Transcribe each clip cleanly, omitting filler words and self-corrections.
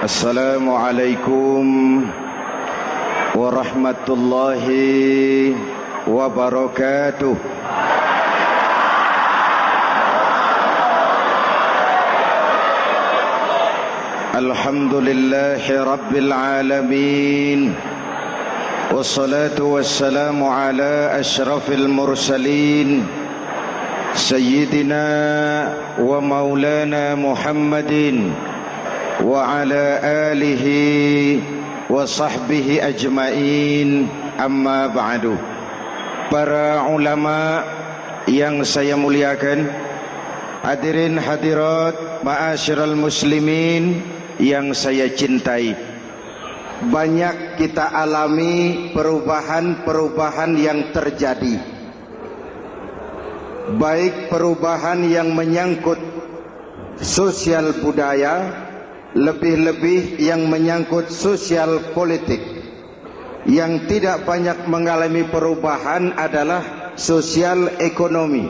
Assalamualaikum warahmatullahi wabarakatuh. Alhamdulillahi rabbil alamin. Wassalatu wassalamu ala asyrafil mursalin Sayyidina wa maulana Muhammadin wa ala alihi wa sahbihi ajmain, amma ba'du. Para ulama yang saya muliakan, hadirin hadirat ma'asyiral muslimin yang saya cintai, banyak kita alami perubahan-perubahan yang terjadi, baik perubahan yang menyangkut sosial budaya, lebih-lebih yang menyangkut sosial politik. Yang tidak banyak mengalami perubahan adalah sosial ekonomi.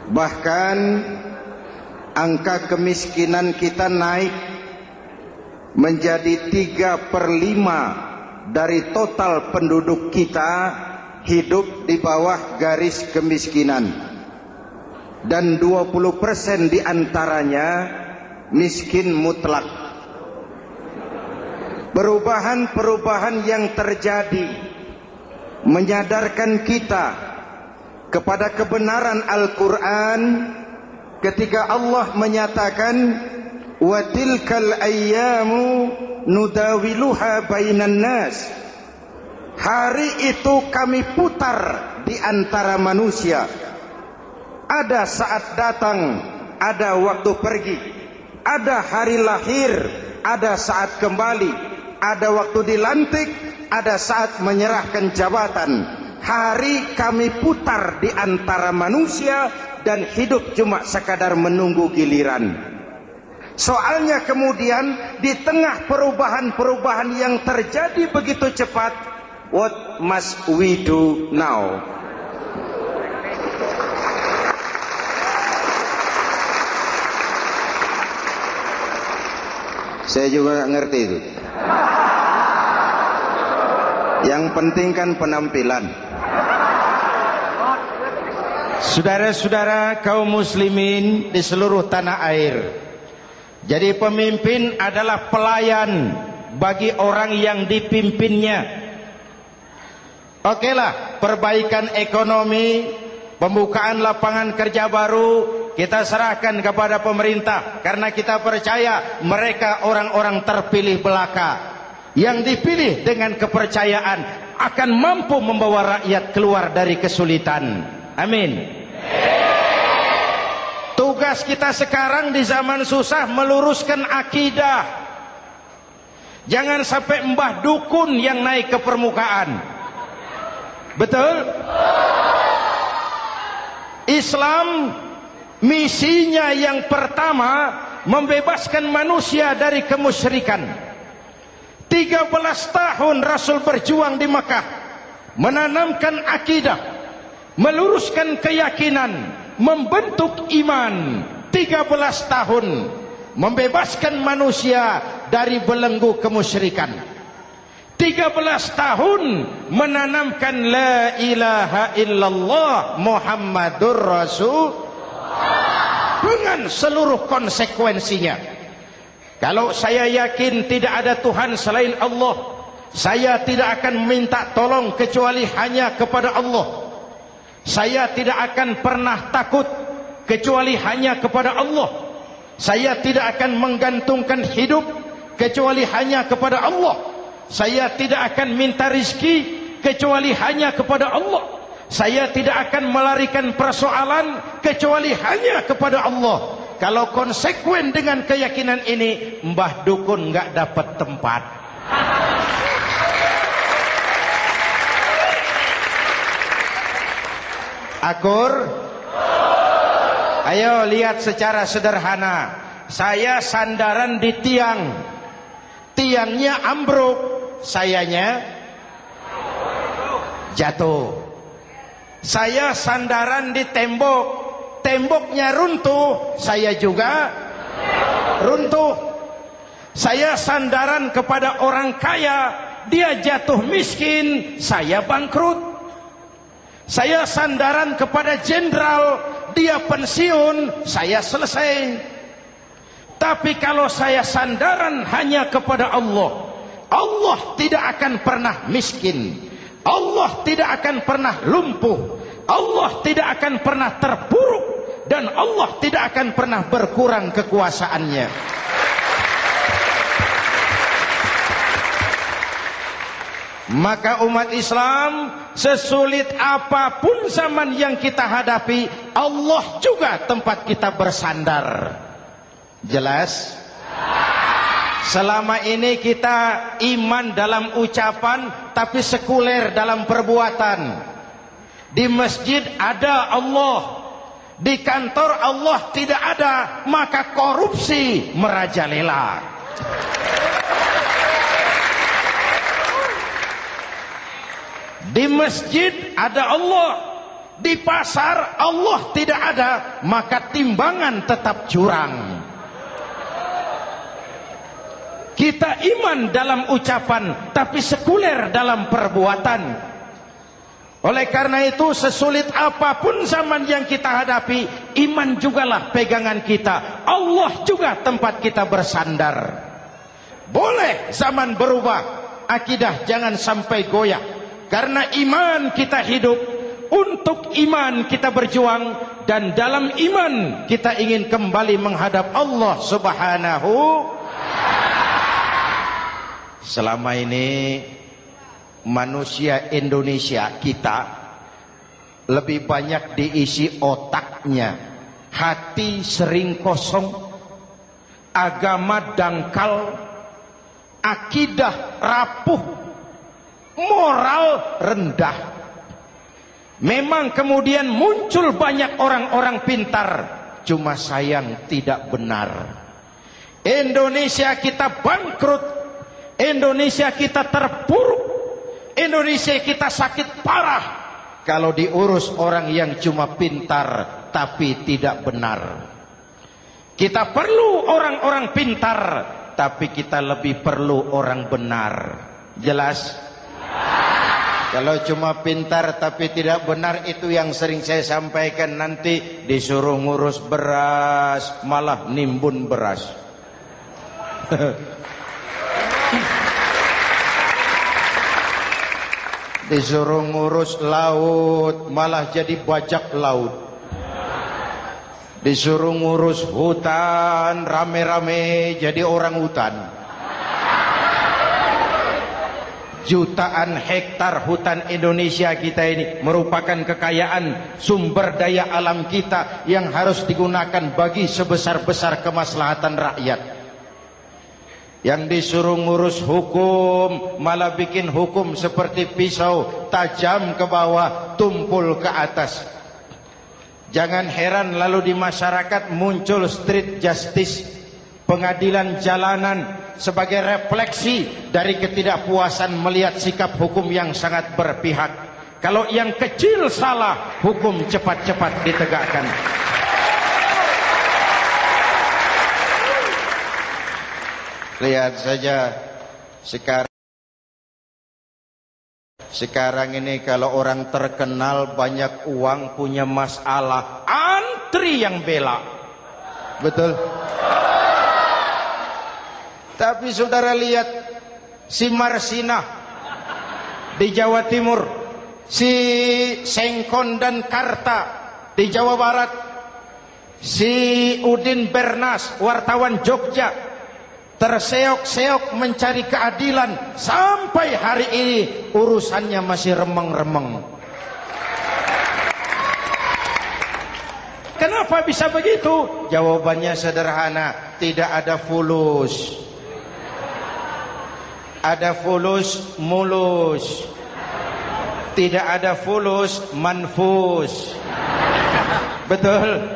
Bahkan angka kemiskinan kita naik menjadi 3/5 dari total penduduk kita hidup di bawah garis kemiskinan, dan 20% diantaranya miskin mutlak. Perubahan-perubahan yang terjadi menyadarkan kita kepada kebenaran Al-Quran ketika Allah menyatakan wa tilkal ayyamu nudawiluha bainan nas. Hari itu kami putar di antara manusia. Ada saat datang, ada waktu pergi. Ada hari lahir, ada saat kembali. Ada waktu dilantik, ada saat menyerahkan jabatan. Hari kami putar di antara manusia dan hidup cuma sekadar menunggu giliran. Soalnya kemudian di tengah perubahan-perubahan yang terjadi begitu cepat, what must we do now? Saya juga nggak ngerti itu. Yang penting kan penampilan. Saudara-saudara kaum muslimin di seluruh tanah air, jadi pemimpin adalah pelayan bagi orang yang dipimpinnya. Okelah, perbaikan ekonomi, pembukaan lapangan kerja baru kita serahkan kepada pemerintah, karena kita percaya mereka orang-orang terpilih belaka yang dipilih dengan kepercayaan akan mampu membawa rakyat keluar dari kesulitan. Amin. Tugas kita sekarang di zaman susah meluruskan akidah. Jangan sampai mbah dukun yang naik ke permukaan. Betul? Islam misinya yang pertama membebaskan manusia dari kemusyrikan. 13 tahun Rasul berjuang di Makkah, menanamkan akidah, meluruskan keyakinan, membentuk iman. 13 tahun membebaskan manusia dari belenggu kemusyrikan. 13 tahun menanamkan la ilaha illallah Muhammadur Rasul dengan seluruh konsekuensinya. Kalau saya yakin tidak ada Tuhan selain Allah, saya tidak akan minta tolong kecuali hanya kepada Allah. Saya tidak akan pernah takut kecuali hanya kepada Allah. Saya tidak akan menggantungkan hidup kecuali hanya kepada Allah. Saya tidak akan minta rizki kecuali hanya kepada Allah. Saya tidak akan melarikan persoalan kecuali hanya kepada Allah. Kalau konsekuen dengan keyakinan ini, mbah dukun nggak dapat tempat. Akur? Ayo lihat secara sederhana. Saya sandaran di tiang, tiangnya ambruk, sayanya jatuh. Saya sandaran di tembok, temboknya runtuh, saya juga runtuh. Saya sandaran kepada orang kaya, dia jatuh miskin, saya bangkrut. Saya sandaran kepada jenderal, dia pensiun, saya selesai. Tapi kalau saya sandaran hanya kepada Allah, Allah tidak akan pernah miskin, Allah tidak akan pernah lumpuh, Allah tidak akan pernah terpuruk, dan Allah tidak akan pernah berkurang kekuasaannya. Maka umat Islam, sesulit apapun zaman yang kita hadapi, Allah juga tempat kita bersandar. Jelas? Selama ini kita iman dalam ucapan, tapi sekuler dalam perbuatan. Di masjid ada Allah, di kantor Allah tidak ada, maka korupsi merajalela. Di masjid ada Allah, di pasar Allah tidak ada, maka timbangan tetap curang. Kita iman dalam ucapan, tapi sekuler dalam perbuatan. Oleh karena itu, sesulit apapun zaman yang kita hadapi, iman jugalah pegangan kita, Allah juga tempat kita bersandar. Boleh zaman berubah, akidah jangan sampai goyah. Karena iman kita hidup, untuk iman kita berjuang, dan dalam iman kita ingin kembali menghadap Allah Subhanahu. Selama ini manusia Indonesia kita lebih banyak diisi otaknya, hati sering kosong, agama dangkal, akidah rapuh, moral rendah. Memang kemudian muncul banyak orang-orang pintar, cuma sayang tidak benar. Indonesia kita bangkrut, Indonesia kita terpuruk, Indonesia kita sakit parah kalau diurus orang yang cuma pintar tapi tidak benar. Kita perlu orang-orang pintar, tapi kita lebih perlu orang benar. Jelas? Kalau cuma pintar tapi tidak benar, itu yang sering saya sampaikan, nanti disuruh ngurus beras malah nimbun beras. Disuruh ngurus laut malah jadi bajak laut. Disuruh ngurus hutan rame-rame jadi orang hutan. Jutaan hektar hutan Indonesia kita ini merupakan kekayaan sumber daya alam kita yang harus digunakan bagi sebesar-besar kemaslahatan rakyat. Yang disuruh ngurus hukum malah bikin hukum seperti pisau, tajam ke bawah, tumpul ke atas. Jangan heran lalu di masyarakat muncul street justice, pengadilan jalanan, sebagai refleksi dari ketidakpuasan melihat sikap hukum yang sangat berpihak. Kalau yang kecil salah, hukum cepat-cepat ditegakkan. Lihat saja sekarang ini kalau orang terkenal banyak uang punya masalah, antri yang bela. Betul? Tapi saudara lihat si Marsinah di Jawa Timur, si Sengkon dan Karta di Jawa Barat, si Udin Bernas wartawan Jogja, terseok-seok mencari keadilan, sampai hari ini urusannya masih remeng-remeng. Kenapa bisa begitu? Jawabannya sederhana, tidak ada fulus. Ada fulus mulus, tidak ada fulus manfus. Betul?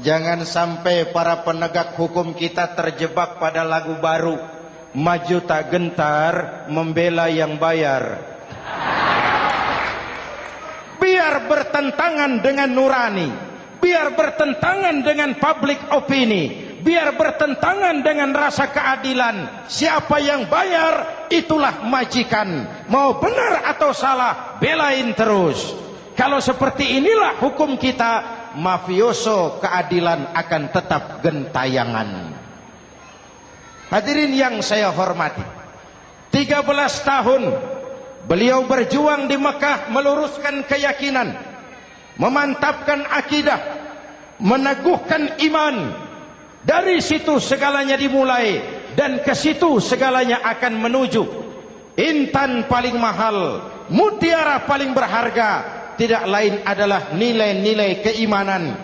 Jangan sampai para penegak hukum kita terjebak pada lagu baru, maju tak gentar membela yang bayar. Biar bertentangan dengan nurani, biar bertentangan dengan public opini, biar bertentangan dengan rasa keadilan. Siapa yang bayar, itulah majikan. Mau benar atau salah, belain terus. Kalau seperti inilah hukum kita, mafioso keadilan akan tetap gentayangan. Hadirin yang saya hormati, 13 tahun beliau berjuang di Mekah, meluruskan keyakinan, memantapkan akidah, meneguhkan iman. Dari situ segalanya dimulai, dan ke situ segalanya akan menuju. Intan paling mahal, mutiara paling berharga, tidak lain adalah nilai-nilai keimanan.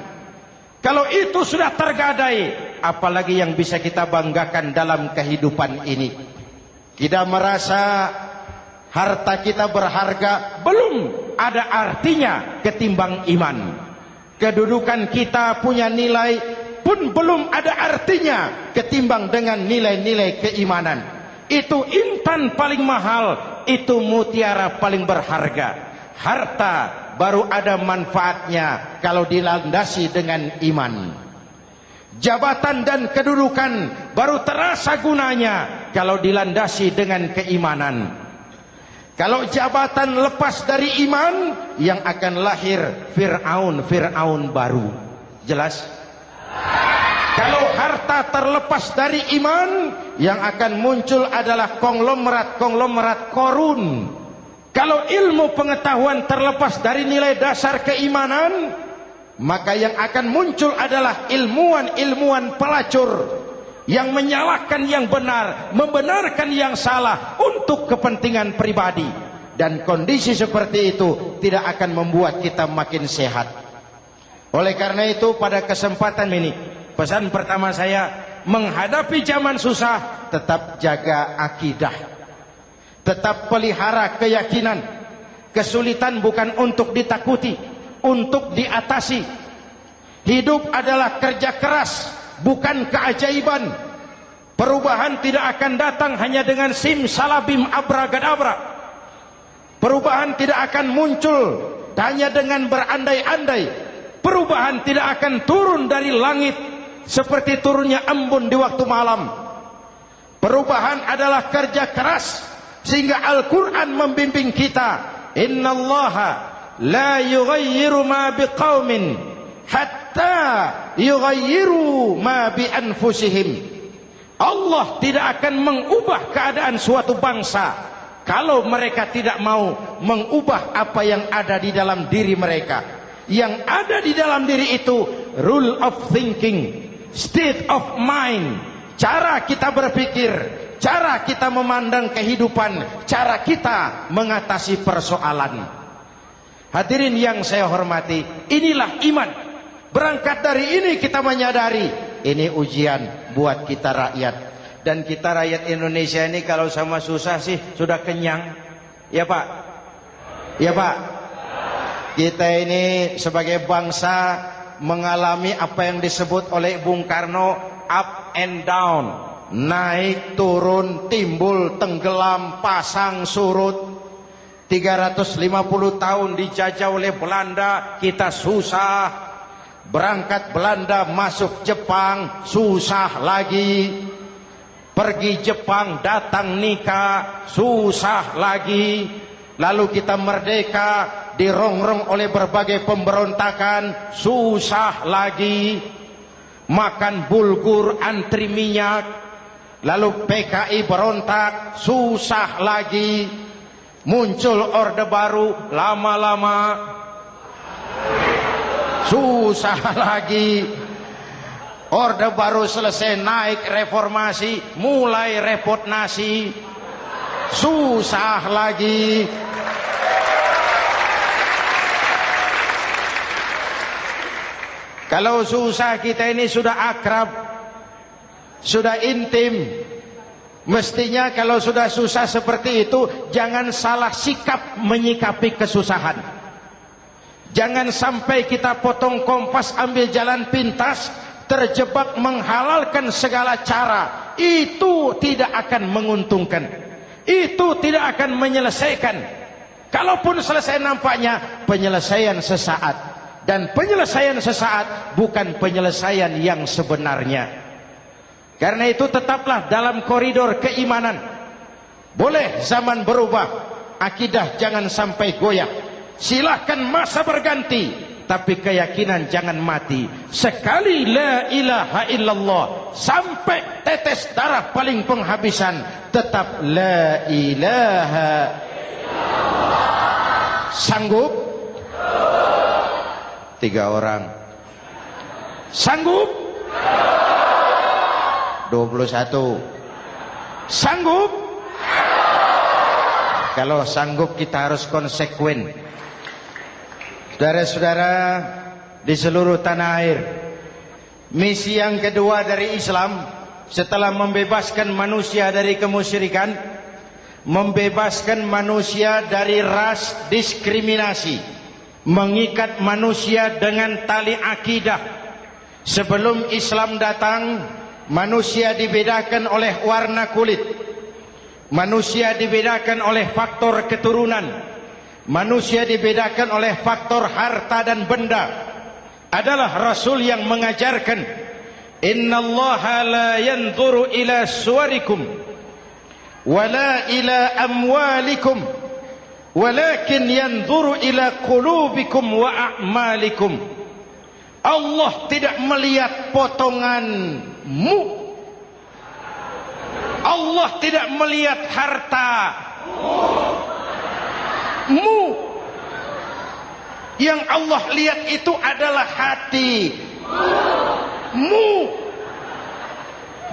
Kalau itu sudah tergadai, apalagi yang bisa kita banggakan dalam kehidupan ini? Kita merasa harta kita berharga, belum ada artinya ketimbang iman. Kedudukan kita punya nilai pun belum ada artinya ketimbang dengan nilai-nilai keimanan. Itu intan paling mahal, itu mutiara paling berharga. Harta baru ada manfaatnya kalau dilandasi dengan iman. Jabatan dan kedudukan baru terasa gunanya kalau dilandasi dengan keimanan. Kalau jabatan lepas dari iman, yang akan lahir Fir'aun baru. Jelas? Kalau harta terlepas dari iman, yang akan muncul adalah konglomerat Korun. Kalau ilmu pengetahuan terlepas dari nilai dasar keimanan, maka yang akan muncul adalah ilmuwan pelacur yang menyalahkan yang benar, membenarkan yang salah untuk kepentingan pribadi. Dan kondisi seperti itu tidak akan membuat kita makin sehat. Oleh karena itu, pada kesempatan ini, pesan pertama saya, menghadapi zaman susah, tetap jaga akidah, tetap pelihara keyakinan. Kesulitan bukan untuk ditakuti, untuk diatasi. Hidup adalah kerja keras, bukan keajaiban. Perubahan tidak akan datang hanya dengan simsalabim abragadabra. Perubahan tidak akan muncul hanya dengan berandai-andai. Perubahan tidak akan turun dari langit seperti turunnya embun di waktu malam. Perubahan adalah kerja keras, sehingga Al-Quran membimbing kita, innallaha la yughayyiru ma biqaumin hatta yughayyiru ma bi anfusihim. Allah tidak akan mengubah keadaan suatu bangsa kalau mereka tidak mau mengubah apa yang ada di dalam diri mereka. Yang ada di dalam diri itu rule of thinking, state of mind, cara kita berpikir, cara kita memandang kehidupan, cara kita mengatasi persoalan. Hadirin yang saya hormati, inilah iman. Berangkat dari ini kita menyadari, ini ujian buat kita rakyat. Dan kita rakyat Indonesia ini kalau sama susah sih sudah kenyang. Ya Pak? Ya Pak? Kita ini sebagai bangsa mengalami apa yang disebut oleh Bung Karno up and down. Naik, turun, timbul, tenggelam, pasang, surut. 350 tahun dijajah oleh Belanda, kita susah. Berangkat Belanda masuk Jepang, susah lagi. Pergi Jepang, datang nikah, susah lagi. Lalu kita merdeka, dirongrong oleh berbagai pemberontakan, susah lagi. Makan bulgur, antri minyak. Lalu PKI berontak, susah lagi. Muncul orde baru, lama-lama susah lagi. Orde baru selesai, naik reformasi, mulai repot nasi, susah lagi. Kalau susah kita ini sudah akrab, sudah intim. Mestinya kalau sudah susah seperti itu, jangan salah sikap menyikapi kesusahan. Jangan sampai kita potong kompas, ambil jalan pintas, terjebak menghalalkan segala cara. Itu tidak akan menguntungkan. Itu tidak akan menyelesaikan. Kalaupun selesai nampaknya penyelesaian sesaat. Dan penyelesaian sesaat bukan penyelesaian yang sebenarnya. Karena itu tetaplah dalam koridor keimanan. Boleh zaman berubah, akidah jangan sampai goyah. Silahkan masa berganti, tapi keyakinan jangan mati. Sekali la ilaha illallah sampai tetes darah paling penghabisan, tetap la ilaha illallah. Sanggup? 3 orang. Sanggup? 21. Sanggup? Kalau sanggup kita harus konsekuen. Saudara-saudara di seluruh tanah air, misi yang kedua dari Islam setelah membebaskan manusia dari kemusyrikan, membebaskan manusia dari ras diskriminasi, mengikat manusia dengan tali akidah. Sebelum Islam datang, manusia dibedakan oleh warna kulit, manusia dibedakan oleh faktor keturunan, manusia dibedakan oleh faktor harta dan benda. Adalah Rasul yang mengajarkan, innallaha la yanzuru ila suwarikum wala ila amwalikum walakin yanzuru ila qulubikum wa a'malikum. Allah tidak melihat potonganmu, Allah tidak melihat hartamu. Yang Allah lihat itu adalah hatimu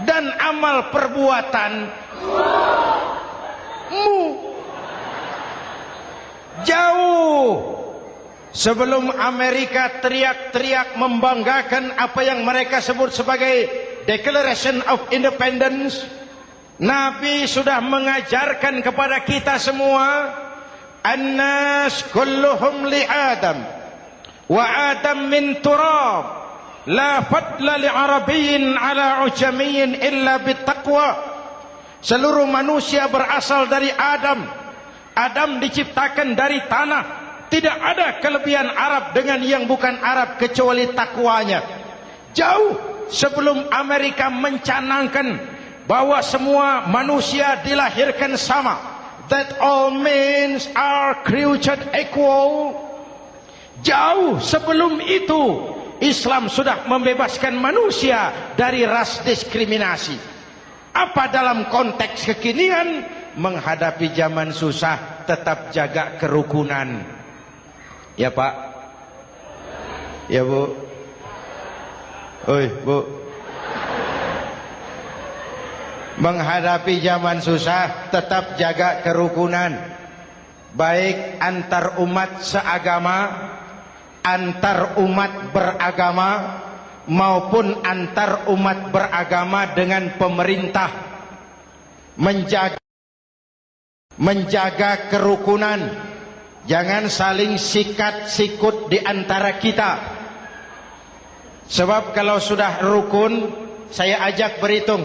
dan amal perbuatanmu. Jauh sebelum Amerika teriak-teriak membanggakan apa yang mereka sebut sebagai Declaration of Independence, Nabi sudah mengajarkan kepada kita semua, An-nas kulluhum li Adam wa Adam min turab, la fadla li Arabiyyin ala ujamiyyin illa bittaqwa. Seluruh manusia berasal dari Adam. Adam diciptakan dari tanah. Tidak ada kelebihan Arab dengan yang bukan Arab kecuali takwanya. Jauh sebelum Amerika mencanangkan bahwa semua manusia dilahirkan sama, that all men are created equal. Jauh sebelum itu Islam sudah membebaskan manusia dari ras diskriminasi. Apa dalam konteks kekinian? Menghadapi zaman susah tetap jaga kerukunan. Ya Pak, ya Bu, oi Bu. Menghadapi zaman susah tetap jaga kerukunan, baik antar umat seagama, antar umat beragama, maupun antar umat beragama dengan pemerintah. Menjaga kerukunan. Jangan saling sikat sikut di antara kita. Sebab kalau sudah rukun, saya ajak berhitung.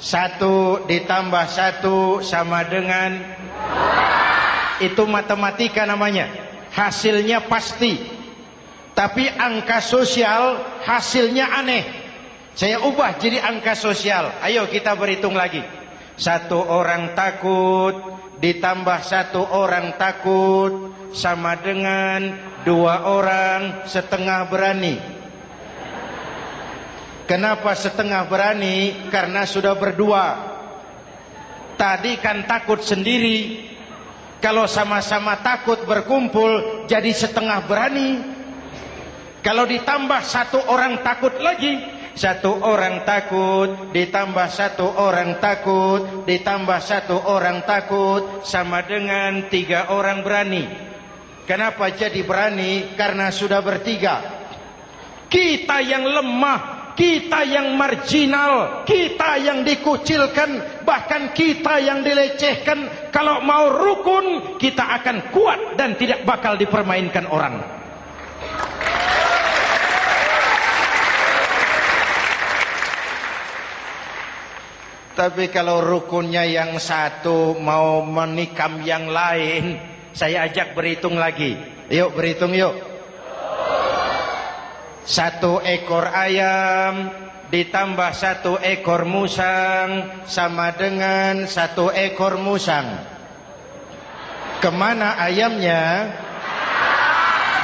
1 ditambah 1 sama dengan, itu matematika namanya. Hasilnya pasti. Tapi angka sosial hasilnya aneh. Saya ubah jadi angka sosial. Ayo kita berhitung lagi. 1 orang takut ditambah 1 orang takut sama dengan 2 orang setengah berani. Kenapa setengah berani? Karena sudah berdua. Tadi kan takut sendiri. Kalau sama-sama takut berkumpul jadi setengah berani. Kalau ditambah 1 orang takut lagi, 1 orang takut ditambah 1 orang takut ditambah 1 orang takut sama dengan 3 orang berani. Kenapa jadi berani? Karena sudah bertiga. Kita yang lemah, kita yang marginal, kita yang dikucilkan, bahkan kita yang dilecehkan, kalau mau rukun kita akan kuat dan tidak bakal dipermainkan orang. Tapi kalau rukunnya yang satu mau menikam yang lain, saya ajak berhitung lagi. Yuk berhitung yuk. 1 ekor ayam ditambah 1 ekor musang sama dengan 1 ekor musang. Kemana ayamnya?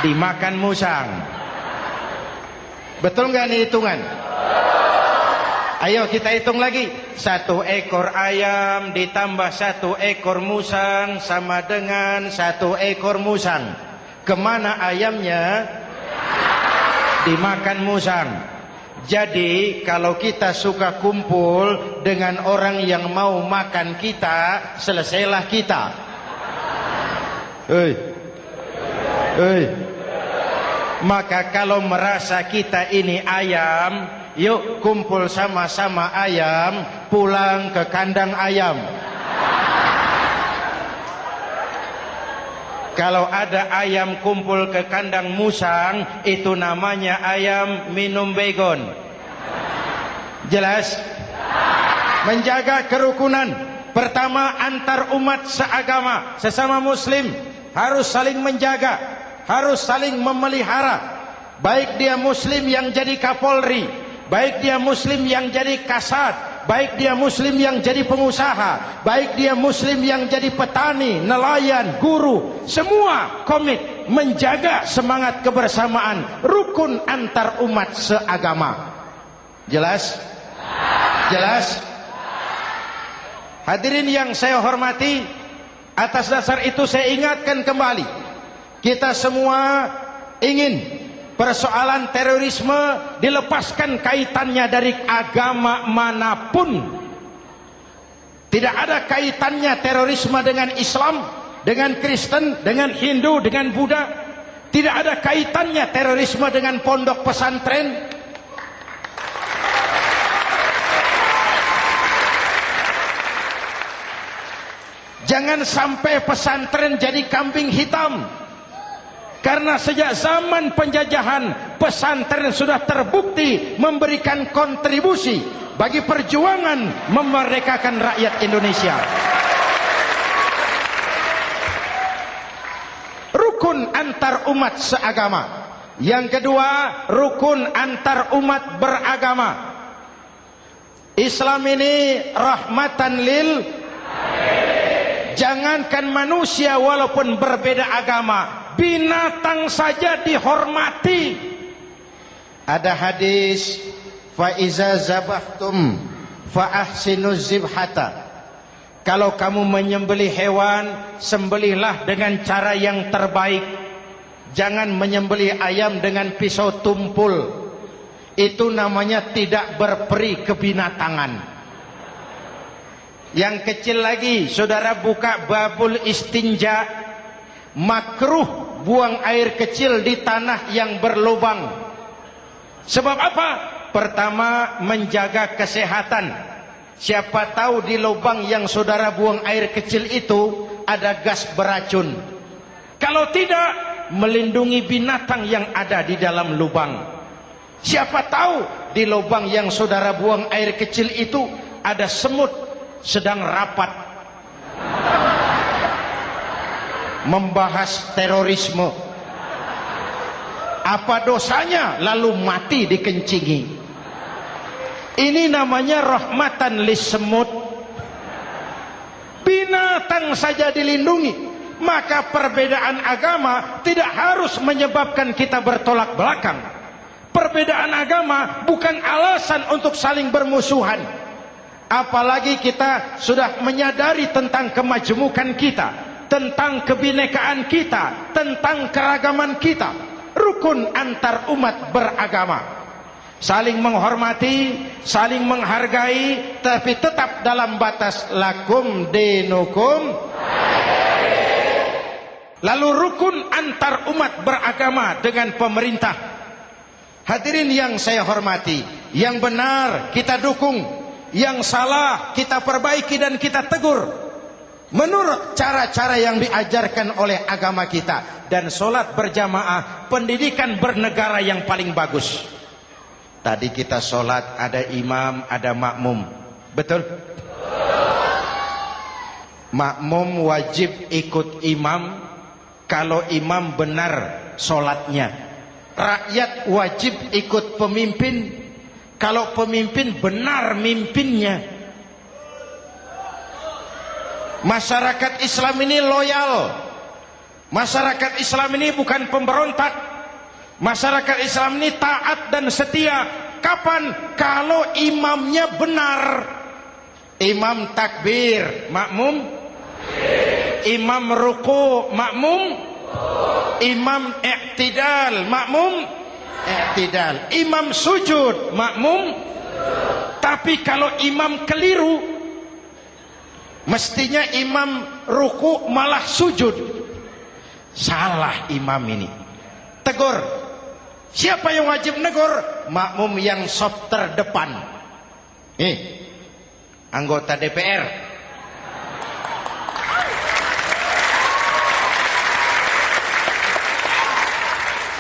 Dimakan musang. Betul nggak nih hitungan? Ayo kita hitung lagi. 1 ekor ayam ditambah 1 ekor musang sama dengan 1 ekor musang. Kemana ayamnya? Dimakan musang. Jadi kalau kita suka kumpul dengan orang yang mau makan kita, selesailah kita. Maka kalau merasa kita ini ayam, yuk kumpul sama-sama ayam, pulang ke kandang ayam. Kalau ada ayam kumpul ke kandang musang, itu namanya ayam minum baygon. Jelas? Menjaga kerukunan. Pertama, antar umat seagama, sesama muslim harus saling menjaga, harus saling memelihara. Baik dia muslim yang jadi kapolri, baik dia muslim yang jadi kasat, baik dia muslim yang jadi pengusaha, baik dia muslim yang jadi petani, nelayan, guru, semua komit menjaga semangat kebersamaan, rukun antar umat seagama. Jelas? Jelas? Hadirin yang saya hormati, atas dasar itu saya ingatkan kembali, kita semua ingin persoalan terorisme dilepaskan kaitannya dari agama manapun. Tidak ada kaitannya terorisme dengan Islam, dengan Kristen, dengan Hindu, dengan Buddha. Tidak ada kaitannya terorisme dengan pondok pesantren. Jangan sampai pesantren jadi kambing hitam. Karena sejak zaman penjajahan, pesantren sudah terbukti memberikan kontribusi bagi perjuangan memerdekakan rakyat Indonesia. Rukun antar umat seagama. Yang kedua, rukun antar umat beragama. Islam ini rahmatan lil alamin. Jangankan manusia walaupun berbeda agama, binatang saja dihormati. Ada hadis, fa iza zabahtum fa ahsinuz zibhata. Kalau kamu menyembelih hewan, sembelihlah dengan cara yang terbaik. Jangan menyembelih ayam dengan pisau tumpul. Itu namanya tidak berperi kebinatangan. Yang kecil lagi, saudara buka babul istinja, makruh buang air kecil di tanah yang berlubang. Sebab apa? Pertama, menjaga kesehatan. Siapa tahu di lubang yang saudara buang air kecil itu ada gas beracun. Kalau tidak, melindungi binatang yang ada di dalam lubang. Siapa tahu di lubang yang saudara buang air kecil itu ada semut sedang rapat membahas terorisme. Apa dosanya lalu mati dikencingi? Ini namanya rahmatan lis semut. Binatang saja dilindungi. Maka perbedaan agama tidak harus menyebabkan kita bertolak belakang. Perbedaan agama bukan alasan untuk saling bermusuhan. Apalagi kita sudah menyadari tentang kemajemukan kita, tentang kebinekaan kita, tentang keragaman kita. Rukun antar umat beragama, saling menghormati, saling menghargai, tapi tetap dalam batas lakum dinukum. Lalu rukun antar umat beragama dengan pemerintah. Hadirin yang saya hormati, yang benar kita dukung, yang salah kita perbaiki dan kita tegur menurut cara-cara yang diajarkan oleh agama kita. Dan sholat berjamaah, pendidikan bernegara yang paling bagus. Tadi kita sholat ada imam, ada makmum, betul? Makmum wajib ikut imam kalau imam benar sholatnya. Rakyat wajib ikut pemimpin kalau pemimpin benar mimpinnya. Masyarakat Islam ini loyal. Masyarakat Islam ini bukan pemberontak. Masyarakat Islam ini taat dan setia. Kapan? Kalau imamnya benar. Imam takbir, makmum. Imam ruku, makmum. Imam i'tidal, makmum. I'tidal. Imam sujud, makmum. Tapi kalau imam keliru, mestinya imam ruku malah sujud. Salah imam ini. Tegur. Siapa yang wajib negur? Makmum yang saf terdepan. Anggota DPR.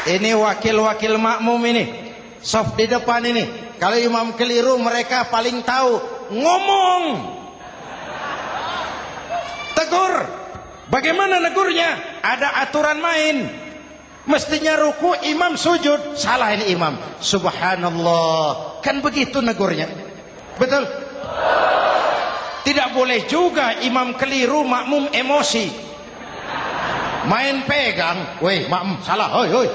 Ini wakil-wakil makmum ini, saf di depan ini. Kalau imam keliru, mereka paling tahu. Ngomong. Tegur. Bagaimana negurnya? Ada aturan main. Mestinya ruku, imam sujud. Salah ini imam. Subhanallah. Kan begitu negurnya. Betul? Tidak boleh juga imam keliru, makmum emosi. Main pegang. Weh, makmum salah. Hoi, hoi.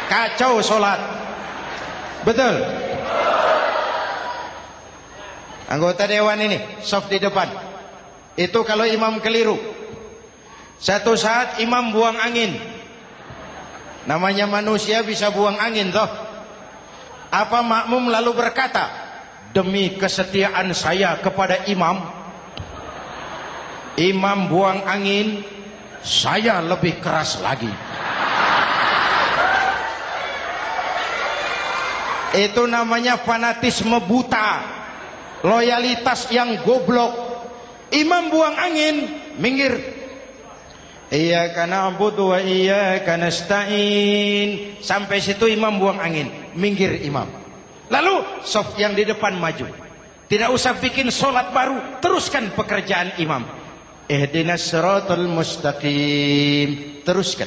Kacau solat. Betul? Anggota dewan ini, saf di depan. Itu kalau imam keliru. Satu saat imam buang angin. Namanya manusia bisa buang angin toh. Apa makmum lalu berkata, demi kesetiaan saya kepada imam, imam buang angin, saya lebih keras lagi. Itu namanya fanatisme buta, loyalitas yang goblok. Imam buang angin, minggir. Iyyaka na'budu wa iyyaka nasta'in. Sampai situ imam buang angin, minggir imam. Lalu saf yang di depan maju. Tidak usah bikin solat baru, teruskan pekerjaan imam. Ihdinas siratal mustaqim. Teruskan.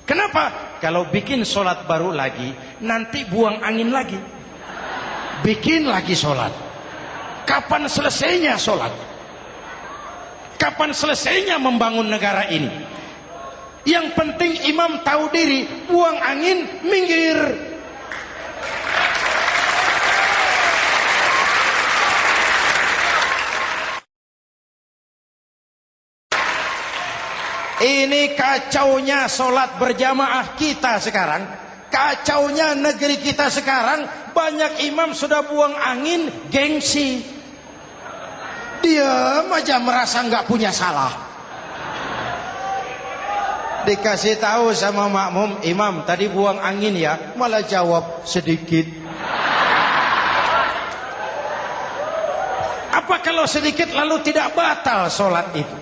Kenapa? Kalau bikin solat baru lagi, nanti buang angin lagi. Bikin lagi solat. Kapan selesainya solat? Kapan selesainya membangun negara ini? Yang penting imam tahu diri, buang angin, minggir. Ini kacaunya solat berjamaah kita sekarang. Kacaunya negeri kita sekarang. Banyak imam sudah buang angin, gengsi. Dia aja merasa nggak punya salah. Dikasih tahu sama makmum, imam tadi buang angin ya, malah jawab sedikit. Apa kalau sedikit lalu tidak batal sholat itu?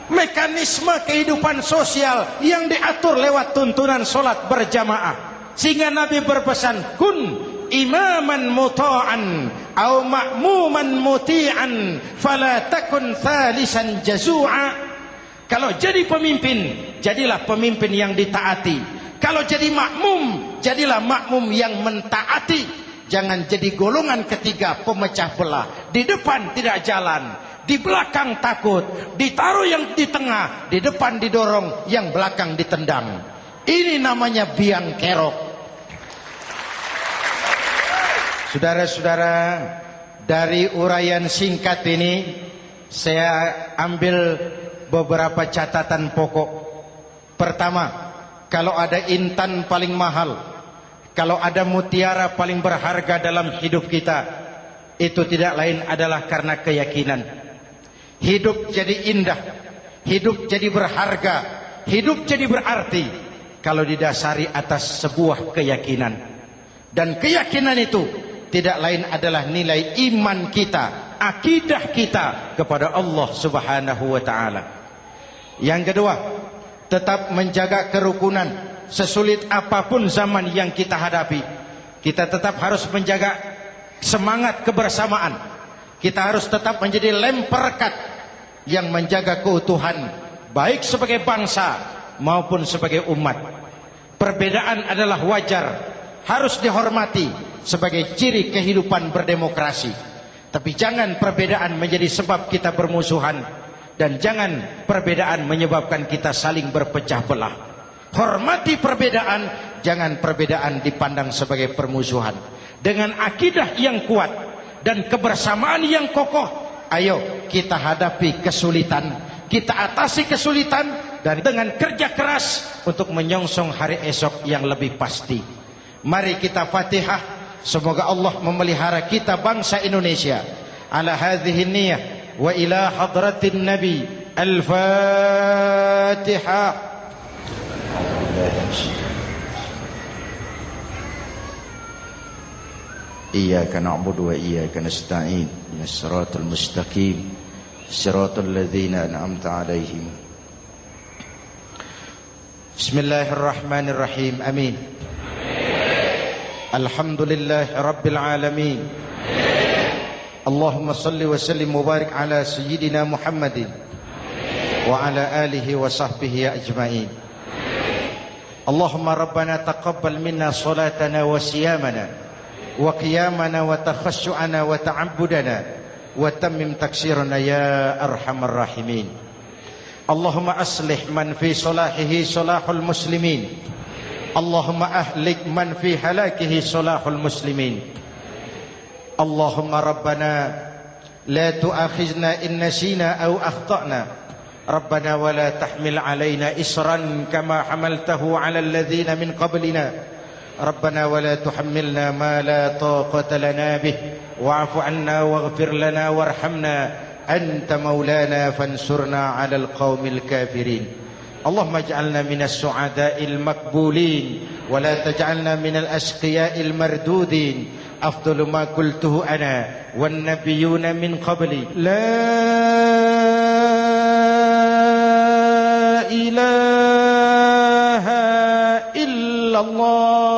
Mekanisme kehidupan sosial yang diatur lewat tuntunan sholat berjamaah. Sehingga Nabi berpesan, kun imaman muta'an au ma'muman muti'an fala takun thalisan jazu'a. Kalau jadi pemimpin, jadilah pemimpin yang ditaati. Kalau jadi makmum, jadilah makmum yang mentaati. Jangan jadi golongan ketiga pemecah belah. Di depan tidak jalan, di belakang takut, ditaruh yang di tengah, di depan didorong, yang belakang ditendang. Ini namanya biang kerok. Saudara-saudara, dari uraian singkat ini saya ambil beberapa catatan pokok. Pertama, kalau ada intan paling mahal, kalau ada mutiara paling berharga dalam hidup kita, itu tidak lain adalah karena keyakinan. Hidup jadi indah, hidup jadi berharga, hidup jadi berarti kalau didasari atas sebuah keyakinan. Dan keyakinan itu tidak lain adalah nilai iman kita, akidah kita kepada Allah Subhanahu wa taala. Yang kedua, tetap menjaga kerukunan. Sesulit apapun zaman yang kita hadapi, kita tetap harus menjaga semangat kebersamaan. Kita harus tetap menjadi lem perekat yang menjaga keutuhan, baik sebagai bangsa maupun sebagai umat. Perbedaan adalah wajar, harus dihormati sebagai ciri kehidupan berdemokrasi. Tapi jangan perbedaan menjadi sebab kita bermusuhan, dan jangan perbedaan menyebabkan kita saling berpecah belah. Hormati perbedaan, jangan perbedaan dipandang sebagai permusuhan. Dengan akidah yang kuat dan kebersamaan yang kokoh, ayo kita hadapi kesulitan, kita atasi kesulitan, dan dengan kerja keras untuk menyongsong hari esok yang lebih pasti. Mari kita Fatihah. Semoga Allah memelihara kita bangsa Indonesia. Ala hadhihi niyah wa ila hadratin Nabi. Al-Fatihah. Iyyaka na'budu wa iyyaka nasta'in. Ihdinas siratal mustaqim. Siratal ladzina an'amta 'alaihim. Bismillahirrahmanirrahim. Amin. Alhamdulillah Rabbil Alamin. Allahumma salli wa sallim mubarak ala Sayyidina Muhammadin wa ala alihi wa sahbihi ajma'in. Allahumma Rabbana taqabbal minna salatana wa siyamana wa qiyamana wa takhashu'ana wa ta'abbudana wa tammim taksirana ya arhamar rahimin. Allahumma aslih man fi salahihi salahul muslimin. Allahumma ahlik man fi halakihi salahul muslimin. Allahumma Rabbana la tu'akhizna in nasina aw akhtana. Rabbana wa la tahmil alaina isran kama hamaltahu ala alladhina min qablina. Rabbana wa la tuhammilna ma la taqata lana bih wa'fu 'anna waghfir lana warhamna anta maulana fansurna 'alal qaumil kafirin. Allahumma ij'alna minas su'ada'il maqbulin wa la taj'alna minal ashqiya'il mardudin. Afdalu ma qultuhu ana wan nabiyyuna min qabli. La ilaha illallah.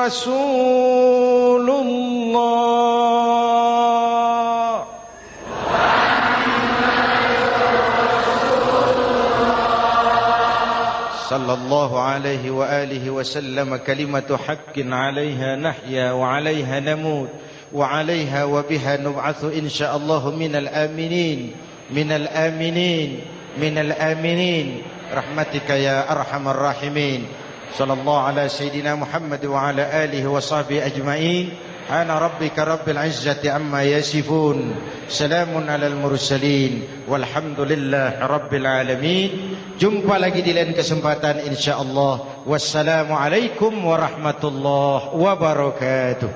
Rasulullah. Sallallahu alaihi wa alihi wa sallam. Kalimatu haqqin 'alaiha nahya wa 'alaiha namut wa 'alaiha wa biha nub'atsu insyaallah minal aminin minal aminin minal aminin rahmatika ya arhamar rahimin. Sallallahu ala Sayyidina Muhammad wa ala alihi wa sahbihi ajma'in. Ana rabbika rabbil izzati amma yasifun. Salamun alal mursalin. Walhamdulillah rabbil alamin. Jumpa lagi di lain kesempatan insyaallah. Wassalamualaikum warahmatullahi wabarakatuh.